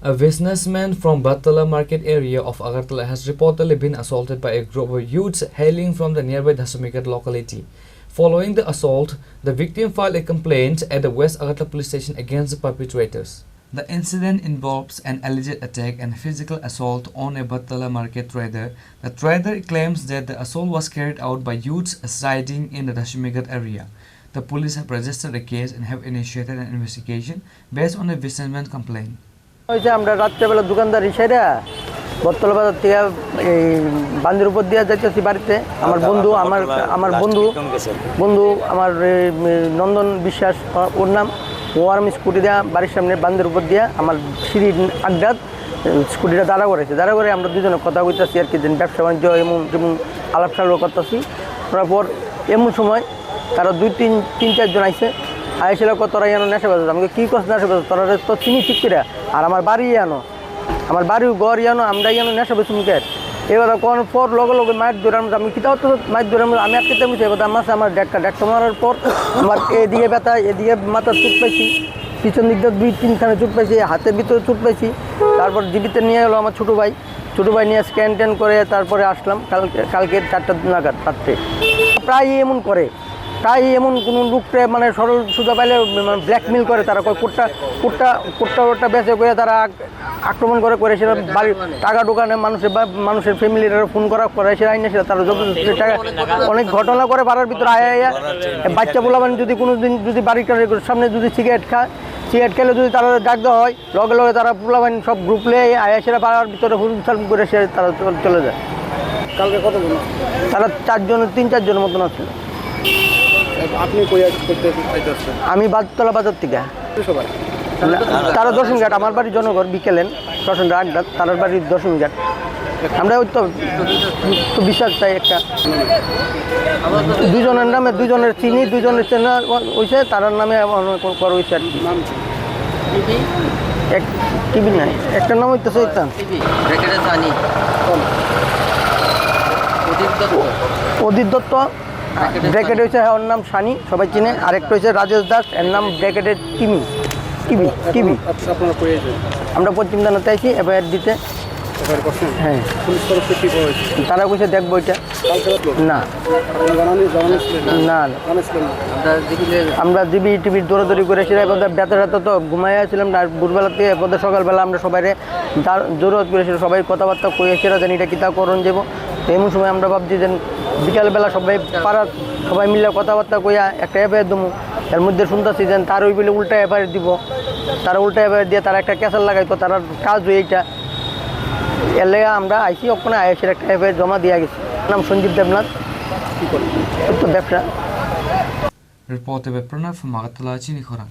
A businessman from Battala market area of Agartala has reportedly been assaulted by a group of youths hailing from the nearby Dhasumigat locality. Following the assault, the victim filed a complaint at the West Agartala police station against the perpetrators. The incident involves an alleged attack and physical assault on a Battala market trader. The trader claims that the assault was carried out by youths residing in the Dhasumigat area. The police have registered a case and have initiated an investigation based on the businessman's complaint. আমরা রাত্রেবেলা দোকানদারি সেরা বটতলা বাজার থেকে এই বান্দির উপর দিয়ে যাইতেছি বাড়িতে। আমার বন্ধু আমার নন্দন বিশ্বাস ওর নাম। ও আর আমি স্কুটি দিয়ে বাড়ির সামনে বান্দির উপর দিয়ে আমার সিঁড়ির আড্ডাত স্কুটিটা দাঁড়া করে আমরা দুজনে কথা কইতেছি আর কি, ব্যবসা বাণিজ্য এমন যেমন আলাপ সালাপ করতেছি। তারপর এমন সময় তারা তিন চারজন আইসে আইসিল তোরা যেন নেশা বাজার। আমাকে কী করছে নেশা বাজার, তোরা তো চিনি ঠিক করে আর আমার বাড়ি আনো, আমার বাড়ির ঘর জানো, আমরা যেন নেশা বেশি মুখের। এবার কোন পর লগে মাছ ধরে আমি কিতাও তো মাছ ধরে আমি আর খেতে মুছে এবার আমার আমার ডেকটা মারার পর আমার এদিকে ব্যথা, এদিকে মাথার চুট পাইছি, পিছন দিক দিয়ে 2-3খানে চুট পাইছি, হাতের ভিতরে চুট পাইছি। তারপর জীবিতে নিয়ে গেলো আমার ছোটো ভাই নিয়ে স্ক্যান ট্যান করে তারপরে আসলাম কালকে 4টা নাগাদ রাত্রে। প্রায় এমন কোনো লোককে মানে সরল সুদা পাইলে ব্ল্যাকমেল করে, তারা কোটটা বেঁচে করে তারা আক্রমণ করে সেটা বাড়ির টাকা দোকানে মানুষের ফ্যামিলির ফোন করে সেটা আইনে সেটা তারা যত টাকা অনেক ঘটনা করে বাড়ার ভিতরে আয়া বাচ্চা বলাবেন যদি কোনো দিন যদি বাড়ির সামনে যদি সিগারেট খেলে যদি তারা ডাক দেওয়া হয় লগে তারা পোলাবেন সব গ্রুপ নিয়ে আয়া সেটা বাড়ার ভিতরে হুলুম করে সে তারা চলে যায়। কালকে কতজন? তারা 3-4জনের মতন আসছিল। আপনি আমি বাদতলা বাজার থেকে। তারা দশমীঘাট, আমার বাড়ি জনগর বিকেলেন শ্মশান আড্ডা, তার বাড়ির দশমীঘাট। আমরা ওই তো বিশ্বাস চাই একটা দুজনের নামে, দুজনের চিনি, দুজনের চেনা হয়েছে, তার নামে করা হয়েছে আর কি। টিভি নাই, একটা নাম হইতেছে অদিত দত্ত, ব্র্যাকেট হয়েছে ওর নাম সানি, সবাই চিনে। আরেকটা হয়েছে রাজেশ দাস, এর নাম ব্র্যাকেটের টিভি। আমরা পশ্চিম থানাতে আইছি এফআইআর দিতে। হ্যাঁ, তারা কইছে দেখবো এটা না আমরা জিবি টিভির দৌড়াদৌড়ি করেছি। ব্যথা তো ঘুমাইয়াছিলাম না, ভোরবেলা থেকে এরপরে সকালবেলা আমরা সবাই জরুরত করেছিল, সবাই কথাবার্তা কইয়াছিল যেন এটা কিতা করণ যাবো। এমন সময় আমরা ভাবছি যে বিকালবেলা সবাই মিলে কথাবার্তা কইয়া একটা এফআইআর দেবো। এর মধ্যে শুনতেছি যে তার ওই বলে উল্টা এফআইআর দিব, তারা উল্টা এফআইআর দিয়ে তারা একটা ক্যাসার লাগাইতো, তার কাজ হয়ে এইটা। এর লেগে আমরা আইসি ওখানে আইসির একটা এফআইআর জমা দিয়ে গেছি। নাম সঞ্জীব দেবনাথ, তো ব্যবসা। Reported by Pranav from Agartala, Chini Khorang.